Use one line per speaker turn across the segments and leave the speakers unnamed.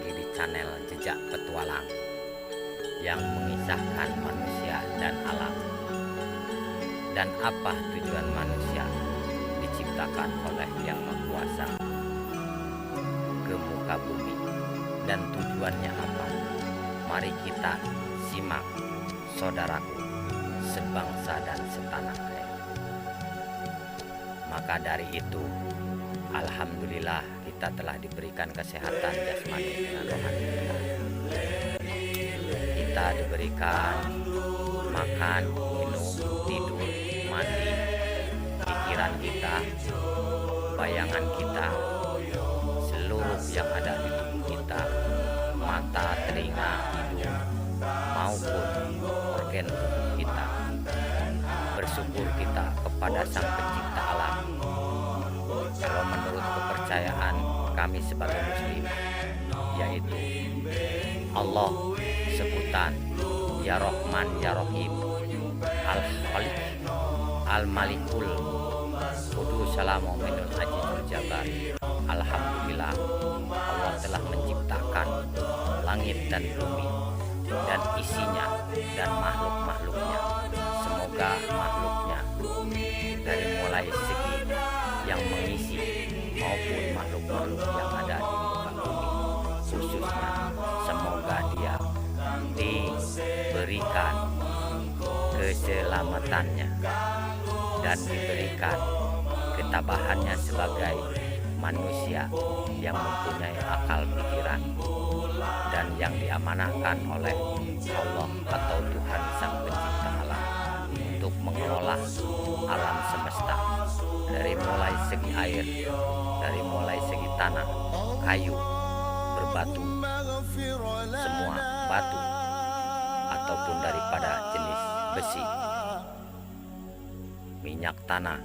lagi di channel Jejak Petualang yang mengisahkan manusia dan alam dan apa tujuan manusia diciptakan oleh Yang Maha Kuasa ke muka bumi dan tujuannya apa. Mari kita simak, saudaraku, sebangsa dan setanah air. Maka dari itu, alhamdulillah kita telah diberikan kesehatan jasmani dengan rohani kita. Kita diberikan makan, minum, tidur, mandi, pikiran kita, bayangan kita, seluruh yang ada di tubuh kita, mata, telinga, hidung, maupun organ tubuh kita. Bersyukur kita kepada Sang Pencipta alam. Kalau menurut kepercayaan kami sebagai muslim, yaitu Allah, sebutan Ya Rahman Ya Rahim, Al-Khaliq, Al-Malikul Qudus Salamu Minul Ajizul Jabar. Alhamdulillah, Allah telah menciptakan langit dan bumi dan isinya dan makhluk-makhluknya. Semoga makhluknya dari mulai segi yang mengisi maupun makhluk-makhluk yang ada di muka bumi, khususnya semoga dia diberikan keselamatannya dan diberikan ketabahannya sebagai manusia yang mempunyai akal pikiran dan yang diamanahkan oleh Allah atau Tuhan Sang Pencipta alam untuk mengelola alam semesta, dari mulai segi air, dari mulai segi tanah, kayu, berbatu, semua batu ataupun daripada jenis besi, minyak tanah,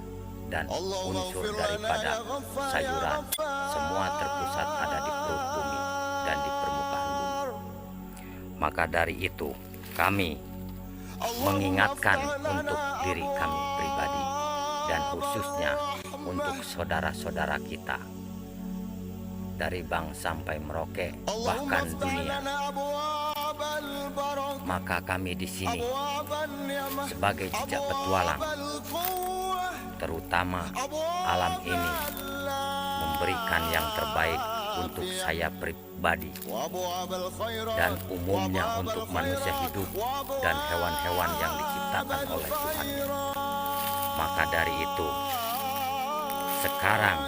dan unsur daripada sayuran, semua terpusat ada di perut bumi dan di permukaan bumi. Maka dari itu kami mengingatkan untuk diri kami pribadi dan khususnya untuk saudara-saudara kita dari Bang sampai Merauke bahkan dunia. Maka kami di sini sebagai jejak petualang, terutama alam ini, memberikan yang terbaik untuk saya pribadi dan umumnya untuk manusia hidup dan hewan-hewan yang diciptakan oleh Tuhan. Maka dari itu, sekarang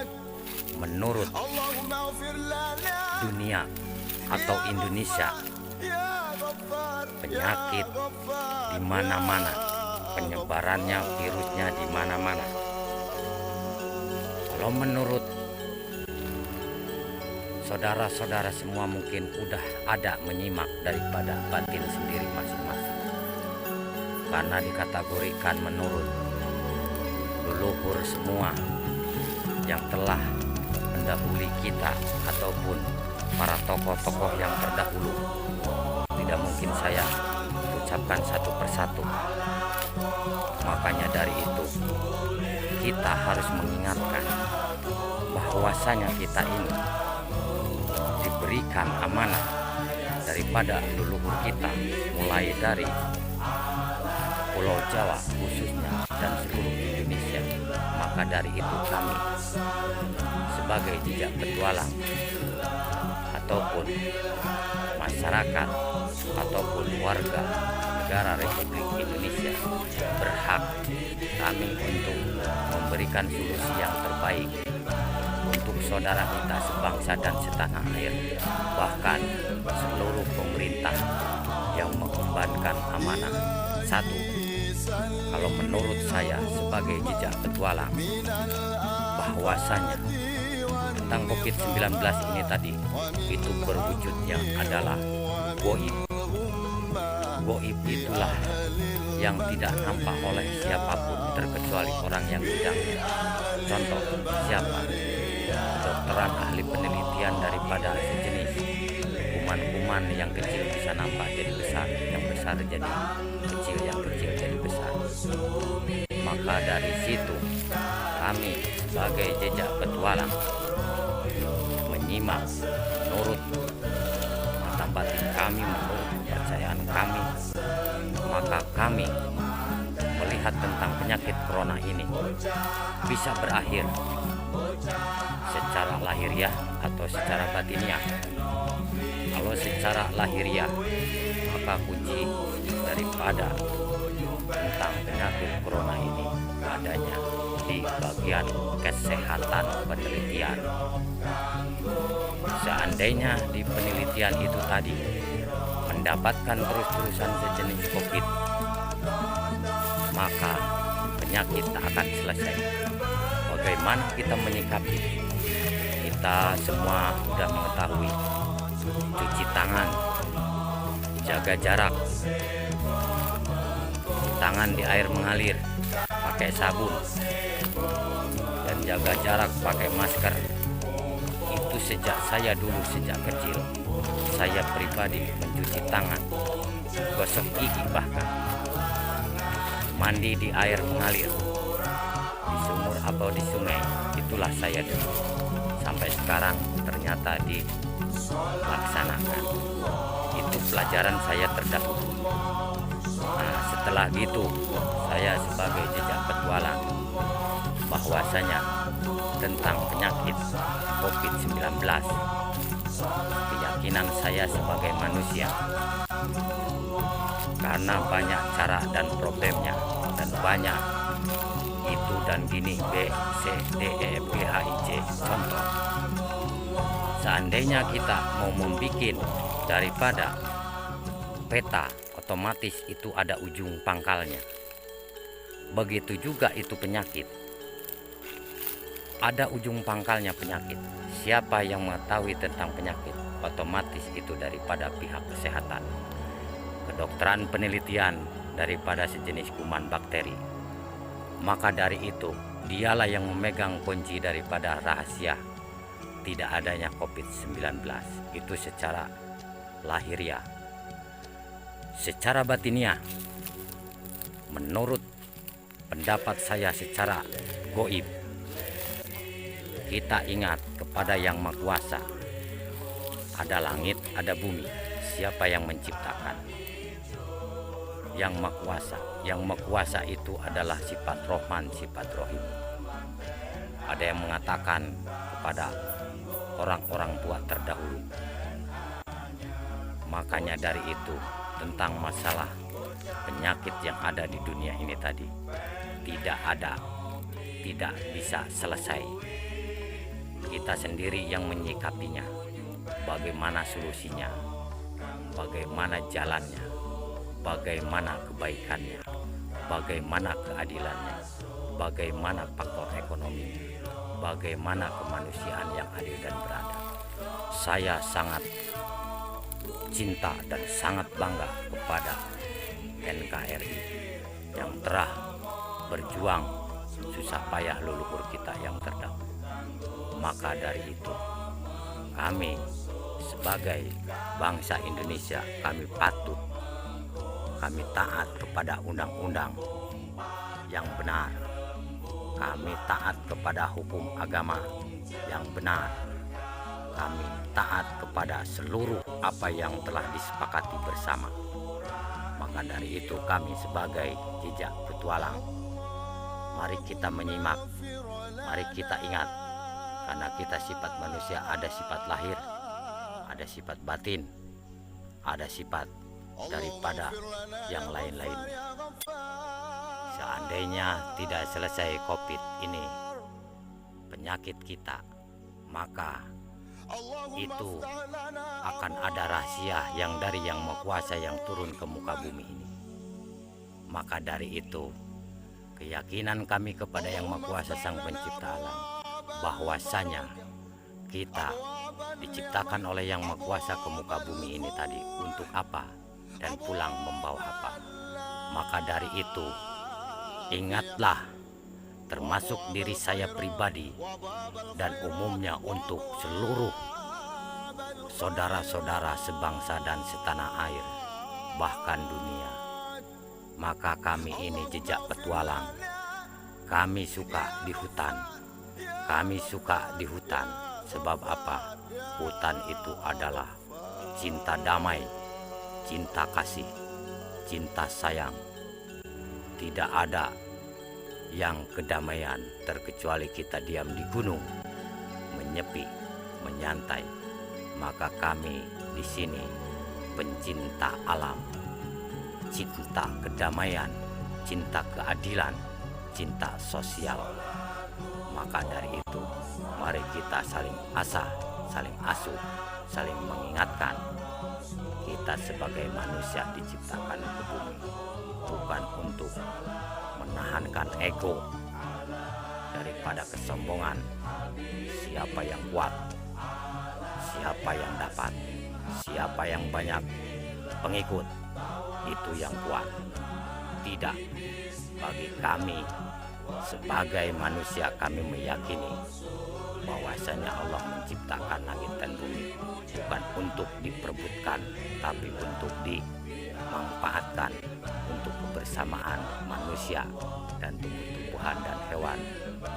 menurut dunia atau Indonesia, penyakit di mana-mana, penyebarannya virusnya di mana-mana. Kalau menurut saudara-saudara semua mungkin udah ada menyimak daripada batin sendiri masing-masing, karena dikategorikan menurut leluhur semua yang telah mendahului kita ataupun para tokoh-tokoh yang terdahulu. Tidak mungkin saya ucapkan satu persatu. Makanya dari itu kita harus mengingatkan bahwasanya kita ini diberikan amanah daripada leluhur kita, mulai dari Pulau Jawa khususnya dan seluruh Indonesia. Maka dari itu kami sebagai jejak petualang ataupun masyarakat ataupun warga negara Republik Indonesia berhak kami untuk memberikan solusi yang terbaik untuk saudara kita sebangsa dan setanah air, bahkan seluruh pemerintah yang mengembankan amanah. Satu, kalau menurut saya sebagai jejak petualang, bahwasanya tentang COVID-19 ini tadi itu berwujudnya adalah goib. Goib itulah yang tidak nampak oleh siapapun terkecuali orang yang bidangnya. Contoh, siapa? Dokteran ahli penelitian daripada sejenis kuman-kuman yang kecil bisa nampak jadi besar, yang besar jadi kecil, yang kecil jadi besar. Maka dari situ kami sebagai jejak petualang menyimak, menurut ini bisa berakhir secara lahiriah atau secara batiniah. Kalau secara lahiriah, maka kunci daripada tentang penyakit corona ini adanya di bagian kesehatan penelitian. Seandainya di penelitian itu tadi mendapatkan terus-terusan sejenis COVID, maka penyakit tak akan selesai. Bagaimana kita menyikapi? Kita semua sudah mengetahui, cuci tangan, jaga jarak, tangan di air mengalir, pakai sabun, dan jaga jarak pakai masker. Itu sejak saya dulu, sejak kecil, saya pribadi mencuci tangan, gosok gigi, bahkan mandi di air mengalir, di sumur atau di sungai. Itulah saya dulu. Sampai sekarang ternyata dilaksanakan. Itu pelajaran saya terdahulu. Nah, setelah gitu saya sebagai jejak petualang bahwasanya tentang penyakit COVID-19, keyakinan saya sebagai manusia, karena banyak cara dan problemnya, dan banyak itu dan gini, B, C, D, E, F, G, H, I, J. Contoh, seandainya kita mau membuat daripada peta, otomatis itu ada ujung pangkalnya. Begitu juga itu penyakit, ada ujung pangkalnya penyakit. Siapa yang mengetahui tentang penyakit, otomatis itu daripada pihak kesehatan, kedokteran penelitian daripada sejenis kuman bakteri. Maka dari itu, dialah yang memegang kunci daripada rahasia tidak adanya COVID-19. Itu secara lahiriah. Secara batiniah, menurut pendapat saya secara goib, kita ingat kepada Yang Maha Kuasa. Ada langit, ada bumi. Siapa yang menciptakan? Yang Maha Kuasa. Yang Maha Kuasa itu adalah sifat Rohman, sifat Rohim. Ada yang mengatakan kepada orang-orang tua terdahulu. Makanya dari itu, tentang masalah penyakit yang ada di dunia ini tadi, tidak bisa selesai. Kita sendiri yang menyikapinya. Bagaimana solusinya? Bagaimana jalannya? Bagaimana kebaikannya? Bagaimana keadilannya? Bagaimana faktor ekonomi? Bagaimana kemanusiaan yang adil dan beradab? Saya sangat cinta dan sangat bangga kepada NKRI yang telah berjuang susah payah leluhur kita yang terdahulu. Maka dari itu, kami sebagai bangsa Indonesia, kami patuh, kami taat kepada undang-undang yang benar. Kami taat kepada hukum agama yang benar. Kami taat kepada seluruh apa yang telah disepakati bersama. Maka dari itu kami sebagai jejak petualang, mari kita menyimak, mari kita ingat, karena kita sifat manusia ada sifat lahir, ada sifat batin, ada sifat daripada yang lain-lainnya. Seandainya tidak selesai COVID ini, penyakit kita, maka itu akan ada rahasia yang dari Yang Maha Kuasa yang turun ke muka bumi ini. Maka dari itu, keyakinan kami kepada Yang Maha Kuasa Sang Pencipta Alam, bahwasanya kita diciptakan oleh Yang Maha Kuasa ke muka bumi ini tadi untuk apa dan pulang membawa apa. Maka dari itu, ingatlah, termasuk diri saya pribadi dan umumnya untuk seluruh saudara-saudara sebangsa dan setanah air, bahkan dunia. Maka kami ini jejak petualang. Kami suka di hutan. Kami suka di hutan. Sebab apa? Hutan itu adalah cinta damai, cinta kasih, cinta sayang. Tidak ada yang kedamaian, terkecuali kita diam di gunung, menyepi, menyantai. Maka kami di sini pencinta alam, cinta kedamaian, cinta keadilan, cinta sosial. Maka dari itu, mari kita saling asah, saling asuh, saling mengingatkan. Kita sebagai manusia diciptakan ke bumi bukan untuk menahankan ego daripada kesombongan. Siapa yang kuat, siapa yang dapat, siapa yang banyak pengikut, itu yang kuat. Tidak, bagi kami sebagai manusia, kami meyakini bahwasanya Allah menciptakan langit dan bumi bukan untuk diperebutkan, tapi untuk dimanfaatkan untuk kebersamaan manusia dan tumbuh-tumbuhan dan hewan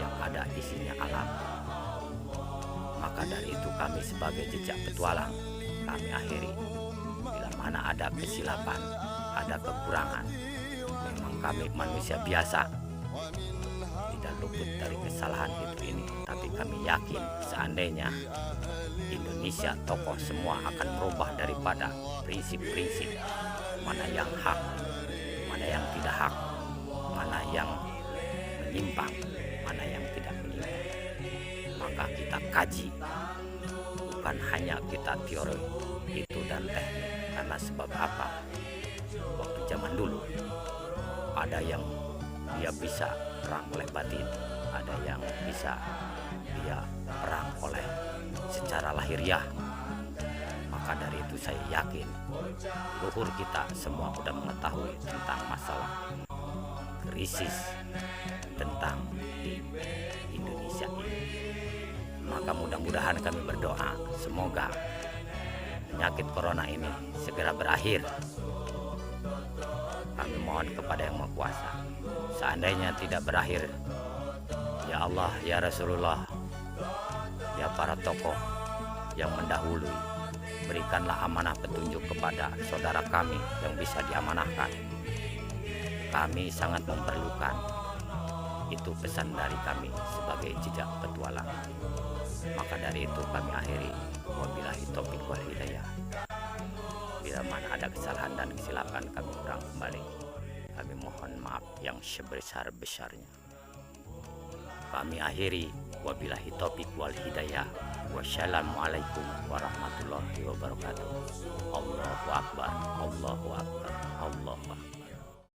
yang ada isinya alam. Maka dari itu kami sebagai jejak petualang, kami akhiri, bila mana ada kesilapan, ada kekurangan, memang kami manusia biasa, tidak luput dari kesalahan hidup ini. Tapi kami yakin seandainya Indonesia tokoh semua akan merubah daripada prinsip-prinsip mana yang hak, mana yang tidak hak, mana yang menyimpang, mana yang tidak menyimpang. Maka kita kaji, bukan hanya kita teori itu dan teknik. Karena sebab apa? Waktu zaman dulu ada yang dia bisa perang oleh batin, ada yang bisa dia perang oleh secara lahiriah. Maka dari itu saya yakin luhur kita semua sudah mengetahui tentang masalah krisis tentang di Indonesia ini. Maka mudah-mudahan kami berdoa semoga penyakit corona ini segera berakhir. Kami mohon kepada Yang Maha Kuasa, seandainya tidak berakhir, ya Allah, ya Rasulullah, ya para tokoh yang mendahului, berikanlah amanah petunjuk kepada saudara kami yang bisa diamanahkan. Kami sangat memerlukan. Itu pesan dari kami sebagai jejak petualang. Maka dari itu kami akhiri, wabillahi taufiq wal hidayah. Bila mana ada kesalahan dan kesilapan, kami ulang kembali. Kami mohon maaf yang sebesar-besarnya. Kami akhiri, wabillahi taufiq wal hidayah. Wassalamualaikum warahmatullahi wabarakatuh. Allahu akbar, Allahu akbar, Allahu akbar.